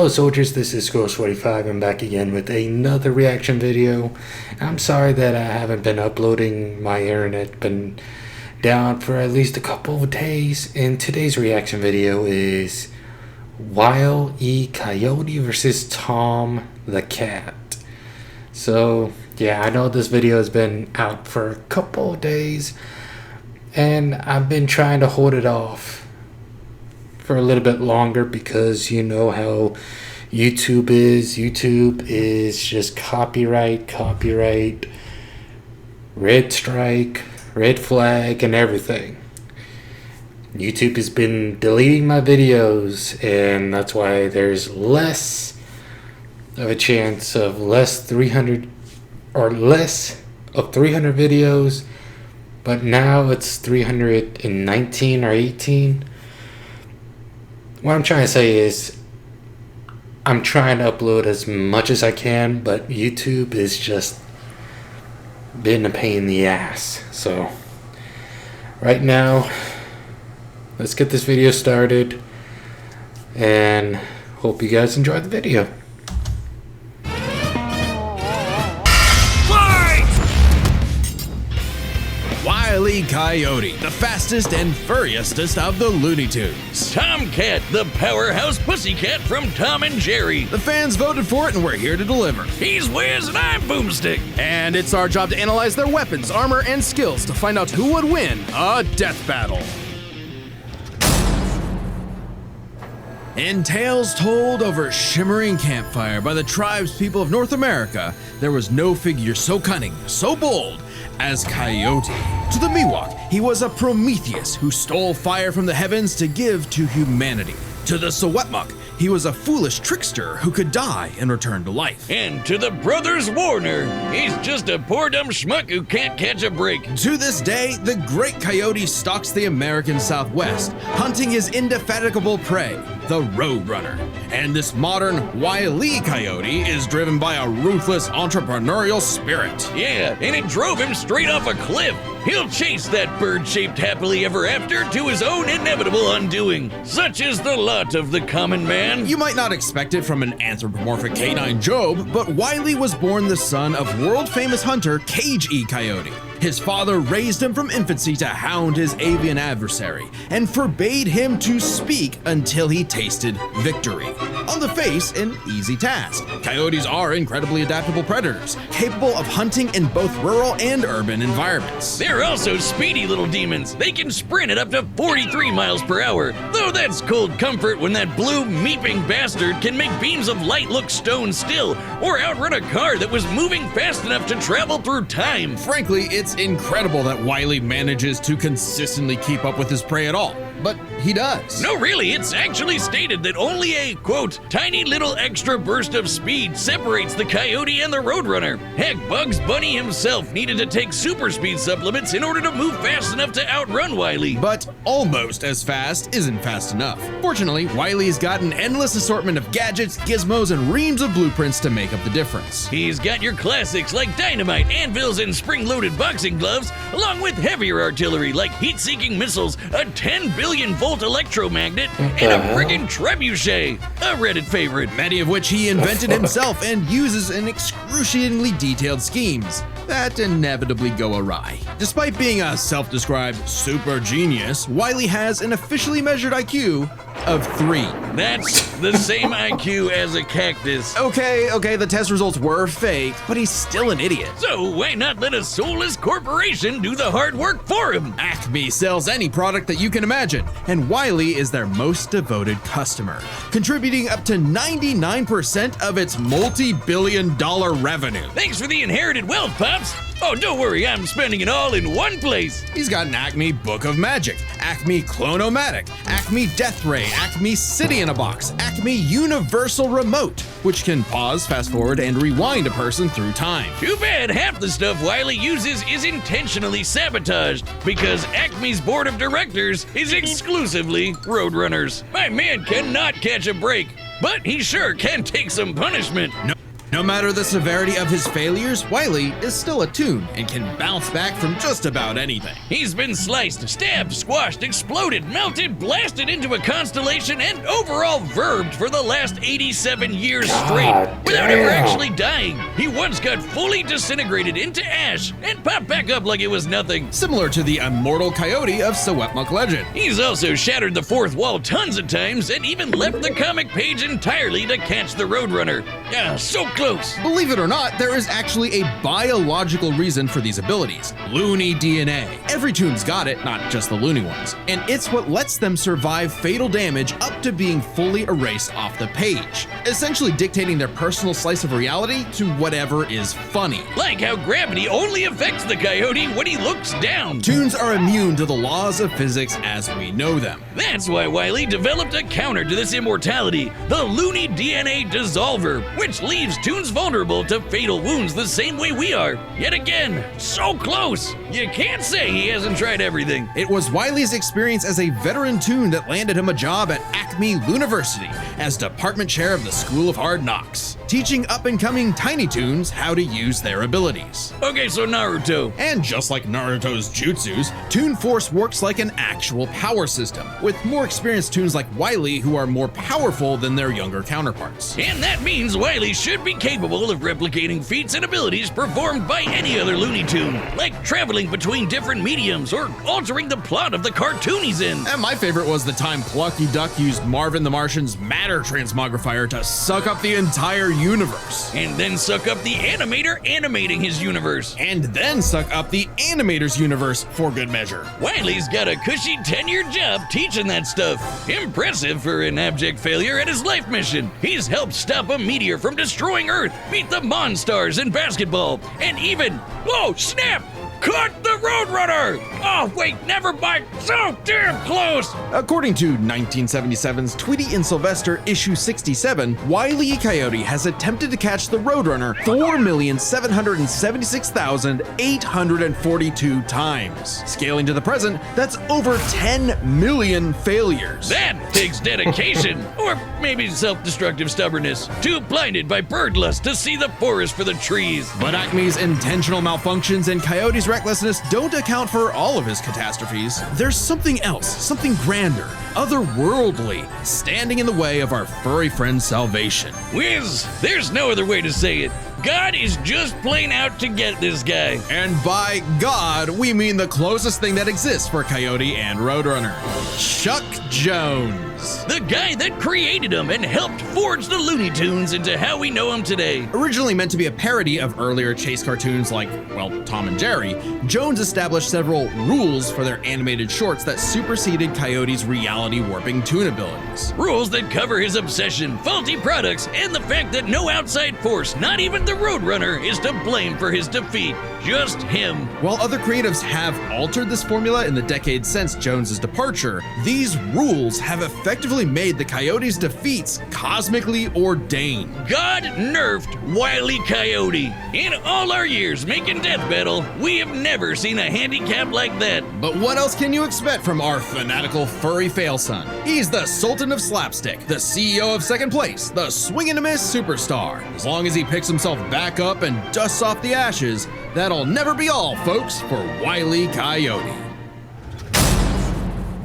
Hello soldiers, this is Ghost45. I'm back again with another reaction video. I'm sorry that I haven't been uploading. My internet been down for at least a couple of days. And today's reaction video is Wile E Coyote versus Tom the Cat. So yeah, I know this video has been out for a couple of days and I've been trying to hold it off for a little bit longer because you know how YouTube is. YouTube is just copyright, red strike, red flag, and everything. YouTube has been deleting my videos, and that's why there's less of a chance of less of 300 videos, but now it's 319 or 18. What I'm trying to say is I'm trying to upload as much as I can, but YouTube is just been a pain in the ass. So right now, let's get this video started and hope you guys enjoy the video. Wile E Coyote, the fastest and furriestest of the Looney Tunes. Tomcat, the powerhouse pussycat from Tom and Jerry. The fans voted for it and we're here to deliver. He's Wiz and I'm Boomstick. And it's our job to analyze their weapons, armor, and skills to find out who would win a death battle. In tales told over a shimmering campfire by the tribespeople of North America, there was no figure so cunning, so bold, as Coyote. To the Miwok, he was a Prometheus who stole fire from the heavens to give to humanity. To the Sewetmuk, he was a foolish trickster who could die and return to life. And to the brothers Warner, he's just a poor dumb schmuck who can't catch a break. To this day, the great coyote stalks the American Southwest, hunting his indefatigable prey, the Roadrunner. And this modern Wile E Coyote is driven by a ruthless entrepreneurial spirit. Yeah, and it drove him straight off a cliff. He'll chase that bird-shaped happily ever after to his own inevitable undoing. Such is the lot of the common man. You might not expect it from an anthropomorphic canine Job, but Wiley was born the son of world-famous hunter Cage E Coyote. His father raised him from infancy to hound his avian adversary and forbade him to speak until he tasted victory. On the face, an easy task. Coyotes are incredibly adaptable predators, capable of hunting in both rural and urban environments. They're also speedy little demons. They can sprint at up to 43 miles per hour, though that's cold comfort when that blue meeping bastard can make beams of light look stone still or outrun a car that was moving fast enough to travel through time. Frankly, it's incredible that Wiley manages to consistently keep up with his prey at all, but he does. No, really, it's actually stated that only a, quote, tiny little extra burst of speed separates the coyote and the Roadrunner. Heck, Bugs Bunny himself needed to take super speed supplements in order to move fast enough to outrun Wiley. But almost as fast isn't fast enough. Fortunately, Wiley's got an endless assortment of gadgets, gizmos, and reams of blueprints to make up the difference. He's got your classics like dynamite, anvils, and spring-loaded boxing gloves, along with heavier artillery like heat-seeking missiles, a 10 billion volt electromagnet, and a friggin' trebuchet, a Reddit favorite. Many of which he invented himself and uses in excruciatingly detailed schemes that inevitably go awry. Despite being a self-described super genius, Wiley has an officially measured IQ of 3. That's the same IQ as a cactus. Okay, the test results were fake, but he's still an idiot. So why not let a soulless corporation do the hard work for him? Acme sells any product that you can imagine, and Wiley is their most devoted customer, contributing up to 99% of its multi-billion-dollar revenue. Thanks for the inherited wealth, Pops. Oh, don't worry, I'm spending it all in one place. He's got an Acme Book of Magic, Acme Clonomatic, Acme Death Ray, Acme City in a Box, Acme Universal Remote, which can pause, fast forward, and rewind a person through time. Too bad half the stuff Wiley uses is intentionally sabotaged, because Acme's board of directors is exclusively Roadrunners. My man cannot catch a break, but he sure can take some punishment. No matter the severity of his failures, Wile E is still a toon and can bounce back from just about anything. He's been sliced, stabbed, squashed, exploded, melted, blasted into a constellation, and overall verbed for the last 87 years straight without ever actually dying. He once got fully disintegrated into ash and popped back up like it was nothing. Similar to the immortal Coyote of Secwepemc legend. He's also shattered the fourth wall tons of times and even left the comic page entirely to catch the Roadrunner. Ah, so close. Believe it or not, there is actually a biological reason for these abilities. Loony DNA. Every toon's got it, not just the loony ones. And it's what lets them survive fatal damage up to being fully erased off the page, essentially dictating their personal slice of reality to whatever is funny. Like how gravity only affects the Coyote when he looks down. Toons are immune to the laws of physics as we know them. That's why Wile E developed a counter to this immortality, the Loony DNA Dissolver, which leaves toons vulnerable to fatal wounds the same way we are. Yet again, so close. You can't say he hasn't tried everything. It was Wile E's experience as a veteran toon that landed him a job at Acme University as department chair of the School of Hard Knocks, teaching up-and-coming tiny toons how to use their abilities. Okay, so Naruto. And just like Naruto's jutsus, Toon Force works like an actual power system, with more experienced toons like Wile E who are more powerful than their younger counterparts. And that means Wile E should be capable of replicating feats and abilities performed by any other Looney Tune, like traveling between different mediums or altering the plot of the cartoon he's in. And my favorite was the time Plucky Duck used Marvin the Martian's matter transmogrifier to suck up the entire universe. And then suck up the animator animating his universe. And then suck up the animator's universe for good measure. Wile E's got a cushy 10-year job teaching that stuff. Impressive for an abject failure at his life mission. He's helped stop a meteor from destroying Earth, beat the Monstars in basketball, and even, oh snap, caught the Roadrunner! Oh wait, never mind, so damn close! According to 1977's Tweety and Sylvester issue 67, Wile E Coyote has attempted to catch the Roadrunner 4,776,842 times. Scaling to the present, that's over 10 million failures. That takes dedication, or maybe self-destructive stubbornness, too blinded by bird lust to see the forest for the trees. But Acme's intentional malfunctions and Coyote's recklessness don't account for all of his catastrophes. There's something else, something grander, otherworldly, standing in the way of our furry friend's salvation. Wiz, there's no other way to say it. God is just plain out to get this guy. And by God, we mean the closest thing that exists for Coyote and Roadrunner. Chuck Jones. The guy that created him and helped forge the Looney Tunes into how we know him today. Originally meant to be a parody of earlier chase cartoons like, well, Tom and Jerry, Jones established several rules for their animated shorts that superseded Coyote's reality warping toon abilities. Rules that cover his obsession, faulty products, and the fact that no outside force, not even the Roadrunner, is to blame for his defeat. Just him. While other creatives have altered this formula in the decades since Jones's departure, these rules have effectively made the Coyote's defeats cosmically ordained. God nerfed Wile E Coyote. In all our years making Death Battle, we have never seen a handicap like that. But what else can you expect from our fanatical furry fail son? He's the Sultan of Slapstick, the CEO of Second Place, the swing and a miss superstar. As long as he picks himself back up and dusts off the ashes, that'll never be all, folks, for Wile E Coyote.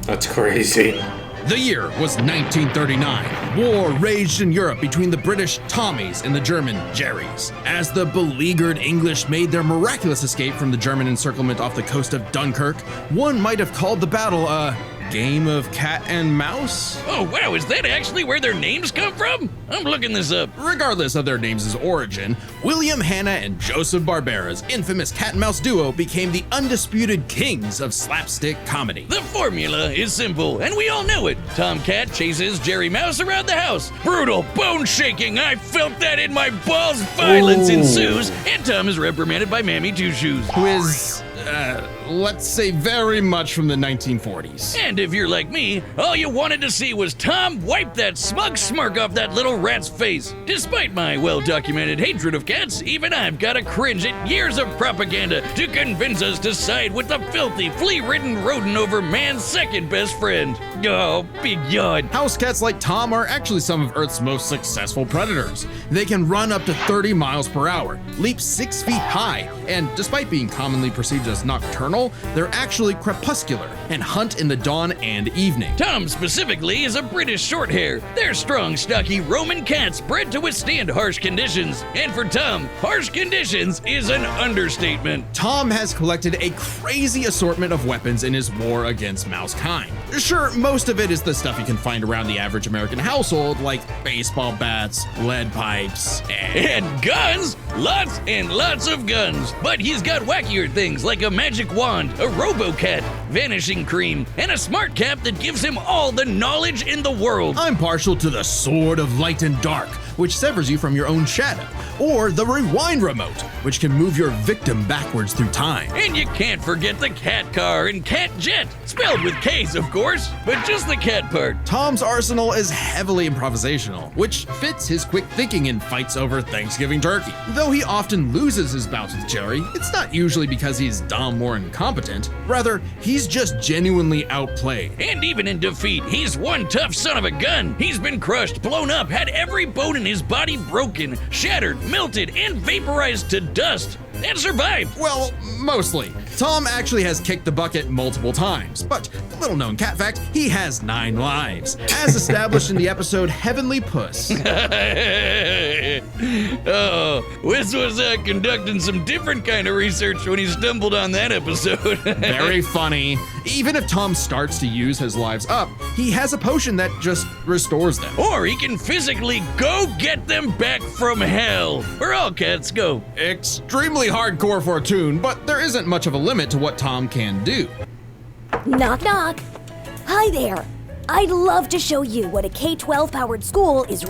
That's crazy. The year was 1939. War raged in Europe between the British Tommies and the German Jerrys. As the beleaguered English made their miraculous escape from the German encirclement off the coast of Dunkirk, one might have called the battle a game of cat and mouse? Oh wow, is that actually where their names come from? I'm looking this up. Regardless of their names' origin, William Hanna and Joseph Barbera's infamous cat and mouse duo became the undisputed kings of slapstick comedy. The formula is simple, and we all know it. Tom Cat chases Jerry Mouse around the house. Brutal, bone-shaking, I felt that in my balls. Violence ensues, and Tom is reprimanded by Mammy Two Shoes. Who is let's say very much from the 1940s. And if you're like me, all you wanted to see was Tom wipe that smug smirk off that little rat's face. Despite my well-documented hatred of cats, even I've got to cringe at years of propaganda to convince us to side with the filthy, flea-ridden rodent over man's second best friend. Oh, big yawn. House cats like Tom are actually some of Earth's most successful predators. They can run up to 30 miles per hour, leap 6 feet high, and despite being commonly perceived as nocturnal, they're actually crepuscular and hunt in the dawn and evening. Tom specifically is a British shorthair. They're strong, stocky Roman cats bred to withstand harsh conditions. And for Tom, harsh conditions is an understatement. Tom has collected a crazy assortment of weapons in his war against mouse kind. Sure, most of it is the stuff you can find around the average American household, like baseball bats, lead pipes, and guns! Lots and lots of guns. But he's got wackier things like a magic wand, a robo-cat, vanishing cream, and a smart cap that gives him all the knowledge in the world. I'm partial to the Sword of Light and Dark, which severs you from your own shadow, or the Rewind Remote, which can move your victim backwards through time. And you can't forget the cat car and cat jet, spelled with K's of course, but just the cat part. Tom's arsenal is heavily improvisational, which fits his quick thinking in fights over Thanksgiving turkey. Though he often loses his bouts with Jerry, it's not usually because he's dumb or incompetent. Rather, he's just genuinely outplayed. And even in defeat, he's one tough son of a gun. He's been crushed, blown up, had every bone in his body broken, shattered, melted, and vaporized to dust, and survived. Well, mostly. Tom actually has kicked the bucket multiple times, but little known cat fact, he has 9 lives, as established in the episode Heavenly Puss. Oh, Wiz was conducting some different kind of research when he stumbled on that episode. Very funny. Even if Tom starts to use his lives up, he has a potion that just restores them. Or he can physically go get them back from hell, where all cats go. Extremely hardcore for a tune, but there isn't much of a limit to what Tom can do. Knock, knock. Hi there. I'd love to show you what a K-12 powered school is.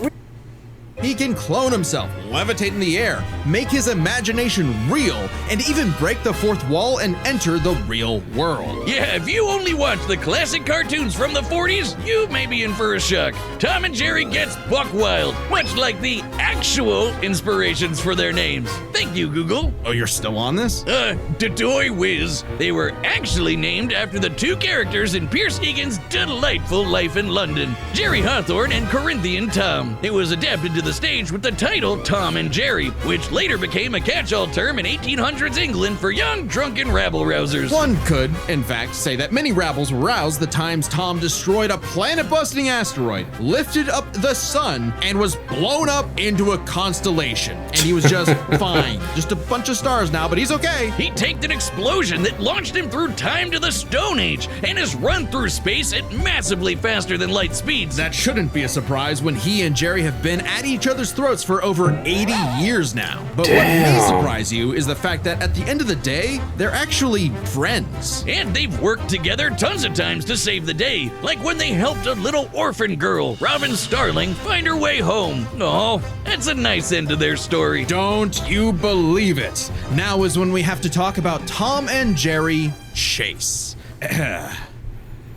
He can clone himself, levitate in the air, make his imagination real, and even break the fourth wall and enter the real world. Yeah, if you only watch the classic cartoons from the 40s, you may be in for a shock. Tom and Jerry gets buck wild, much like the actual inspirations for their names. Thank you, Google. Oh, you're still on this? Dodoy Whiz. They were actually named after the 2 characters in Pierce Egan's delightful life in London, Jerry Hawthorne and Corinthian Tom. It was adapted to the stage with the title Tom and Jerry, which later became a catch-all term in 1800s England for young, drunken rabble-rousers. One could, in fact, say that many rabbles were roused the times Tom destroyed a planet-busting asteroid, lifted up the sun, and was blown up into a constellation. And he was just fine. Just a bunch of stars now, but he's okay. He tanked an explosion that launched him through time to the Stone Age and has run through space at massively faster than light speeds. That shouldn't be a surprise when he and Jerry have been at each other's throats for over 80 years now. But what may surprise you is the fact that at the end of the day, they're actually friends. And they've worked together tons of times to save the day, like when they helped a little orphan girl, Robin Starling, find her way home. Oh, that's a nice end to their story. Don't you believe it? Now is when we have to talk about Tom and Jerry Chase.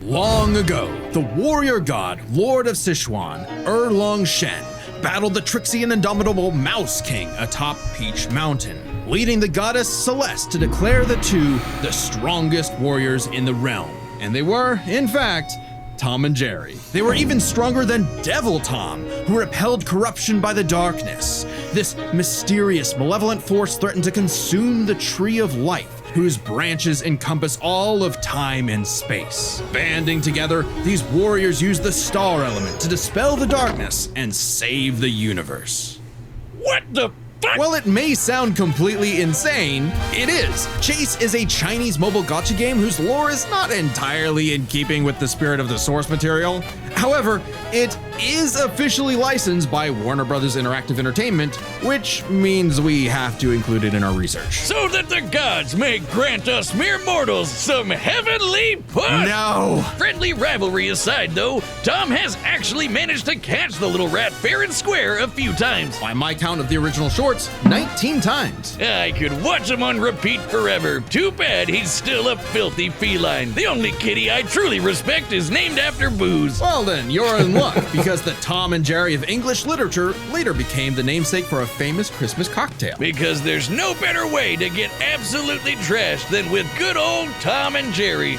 Long ago, the warrior god, Lord of Sichuan, Erlong Shen, battled the tricksy and indomitable Mouse King atop Peach Mountain, leading the goddess Celeste to declare the 2 the strongest warriors in the realm. And they were, in fact, Tom and Jerry. They were even stronger than Devil Tom, who repelled corruption by the darkness. This mysterious, malevolent force threatened to consume the Tree of Life, whose branches encompass all of time and space. Banding together, these warriors used the star element to dispel the darkness and save the universe. What the fuck? While it may sound completely insane, it is. Chase is a Chinese mobile gacha game whose lore is not entirely in keeping with the spirit of the source material. However, it is officially licensed by Warner Brothers Interactive Entertainment, which means we have to include it in our research. So that the gods may grant us mere mortals some heavenly push! No! Friendly rivalry aside, though, Tom has actually managed to catch the little rat fair and square a few times. By my count of the original shorts, 19 times. I could watch him on repeat forever. Too bad he's still a filthy feline. The only kitty I truly respect is named after booze. Well then, you're in luck, because the Tom and Jerry of English literature later became the namesake for a famous Christmas cocktail. Because there's no better way to get absolutely trashed than with good old Tom and Jerry.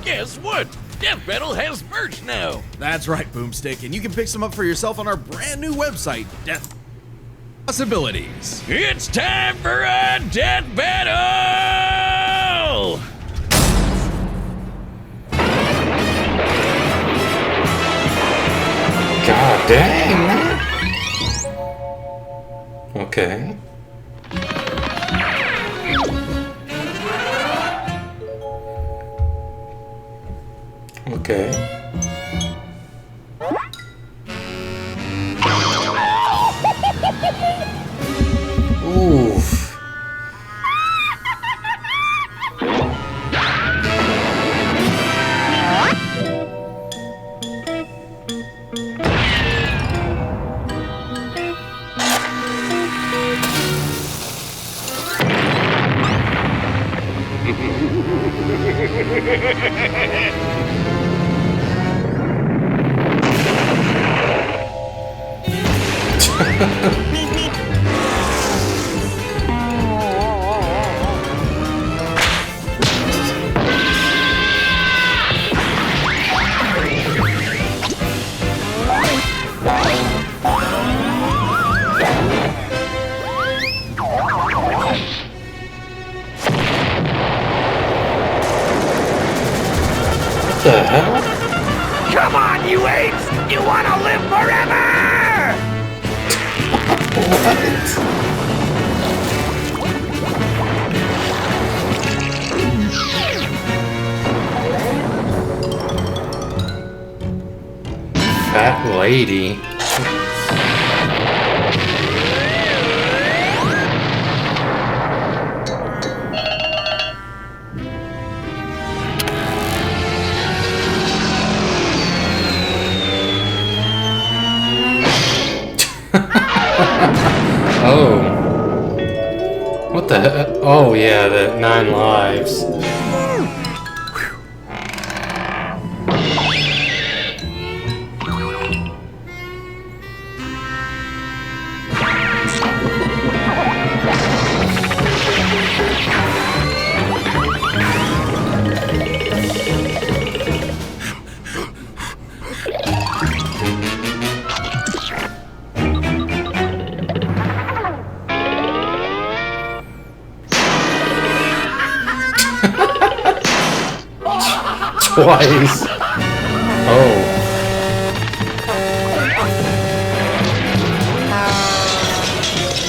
Guess what? Death Battle has merch now. That's right, Boomstick, and you can pick some up for yourself on our brand new website, Death Possibilities. It's time for a death battle! God dang, man. Okay. Okay. Oof. What the hell? Come on, you apes! You wanna live forever! Fat lady. Oh. What the hell? Oh, yeah, the 9 lives. Twice. Oh.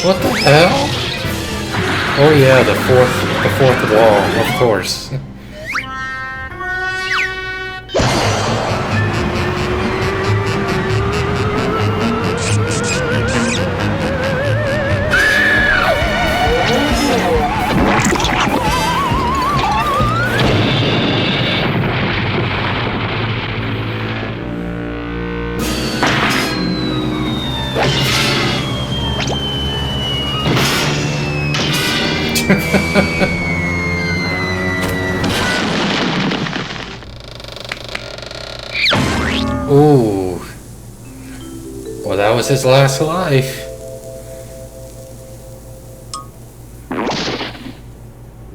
What the hell? Oh yeah, the fourth wall, of course. Ooh. Well, that was his last life.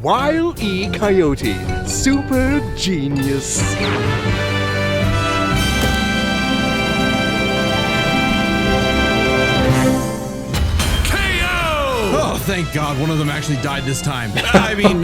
Wile E Coyote, super genius. Oh, thank God one of them actually died this time. I mean,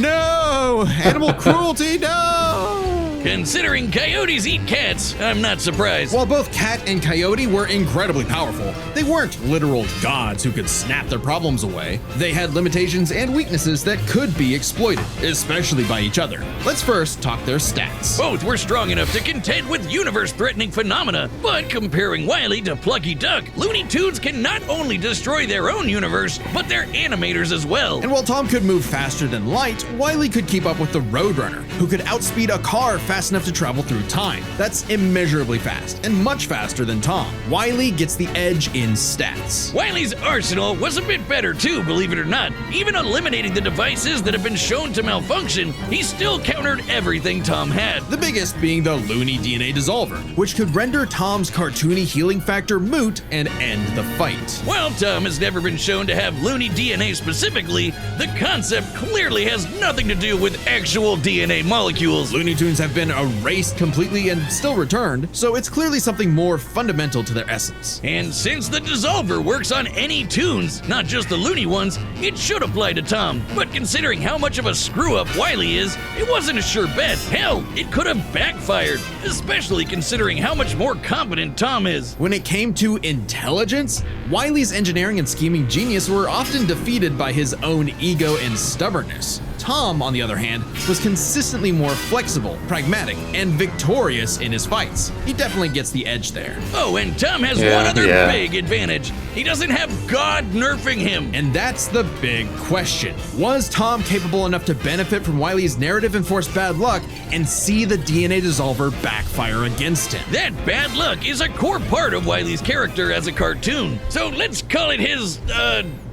no! Animal cruelty, no! Considering coyotes eat cats, I'm not surprised. While both Cat and Coyote were incredibly powerful, they weren't literal gods who could snap their problems away. They had limitations and weaknesses that could be exploited, especially by each other. Let's first talk their stats. Both were strong enough to contend with universe-threatening phenomena, but comparing Wile E to Plucky Duck, Looney Tunes can not only destroy their own universe, but their animators as well. And while Tom could move faster than light, Wile E could keep up with the Roadrunner, who could outspeed a car fast enough to travel through time. That's immeasurably fast, and much faster than Tom. Wile E gets the edge in stats. Wile E's arsenal was a bit better too, believe it or not. Even eliminating the devices that have been shown to malfunction, he still countered everything Tom had. The biggest being the Looney DNA Dissolver, which could render Tom's cartoony healing factor moot and end the fight. While Tom has never been shown to have Looney DNA specifically, the concept clearly has nothing to do with actual DNA molecules. Looney Tunes have been erased completely and still returned, so it's clearly something more fundamental to their essence. And since the Dissolver works on any tunes, not just the Looney ones, it should apply to Tom. But considering how much of a screw-up Wile E is, it wasn't a sure bet. Hell, it could have backfired, especially considering how much more competent Tom is. When it came to intelligence, Wile E's engineering and scheming genius were often defeated by his own ego and stubbornness. Tom, on the other hand, was consistently more flexible, pragmatic, and victorious in his fights. He definitely gets the edge there. Oh, and Tom has one other big advantage. He doesn't have God nerfing him. And that's the big question. Was Tom capable enough to benefit from Wile E's narrative-enforced bad luck and see the DNA Dissolver backfire against him? That bad luck is a core part of Wile E's character as a cartoon. So let's call it his,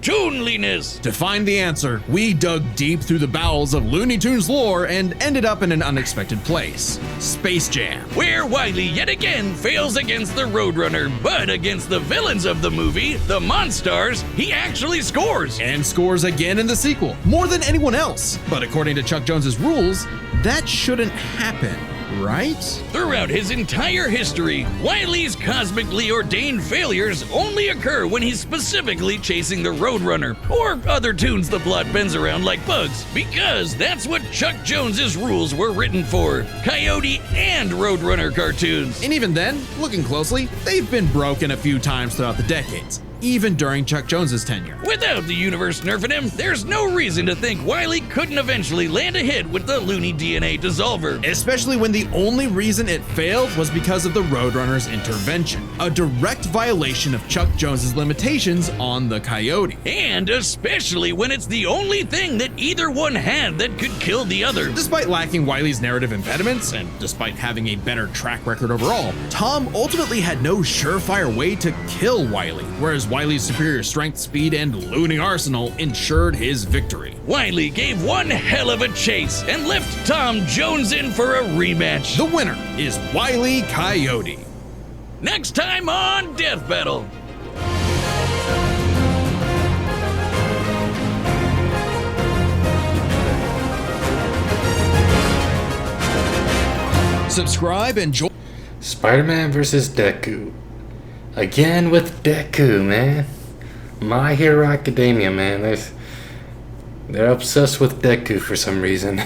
toonliness. To find the answer, we dug deep through the bowels of Looney Tunes lore and ended up in an unexpected place: Space Jam. Where Wile E yet again fails against the Roadrunner, but against the villains of the movie, the Monstars, he actually scores. And scores again in the sequel, more than anyone else. But according to Chuck Jones's rules, that shouldn't happen, right? Throughout his entire history, Wile E's cosmically ordained failures only occur when he's specifically chasing the Roadrunner, or other tunes the plot bends around like bugs, because that's what Chuck Jones's rules were written for: Coyote and Roadrunner cartoons. And even then, looking closely, they've been broken a few times throughout the decades, even during Chuck Jones's tenure. Without the universe nerfing him, there's no reason to think Wile E couldn't eventually land a hit with the Looney DNA Dissolver. Especially when the only reason it failed was because of the Roadrunner's intervention, a direct violation of Chuck Jones's limitations on the Coyote. And especially when it's the only thing that either one had that could kill the other. Despite lacking Wile E's narrative impediments, and despite having a better track record overall, Tom ultimately had no surefire way to kill Wile E, whereas Wile E's superior strength, speed, and looting arsenal ensured his victory. Wile E gave one hell of a chase and left Tom Jones in for a rematch. The winner is Wile E Coyote. Next time on Death Battle. Subscribe and join. Spider-Man vs. Deku. Again with Deku, man. My Hero Academia, man. They're obsessed with Deku for some reason.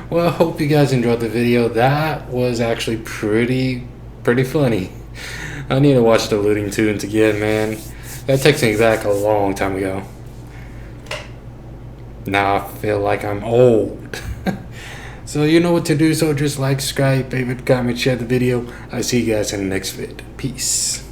Well, I hope you guys enjoyed the video. That was actually pretty funny. I need to watch the Looney Tunes again, man. That takes me back a long time ago. Now I feel like I'm old. So you know what to do, so just like, subscribe, favorite, comment, share the video. I'll see you guys in the next vid. Peace.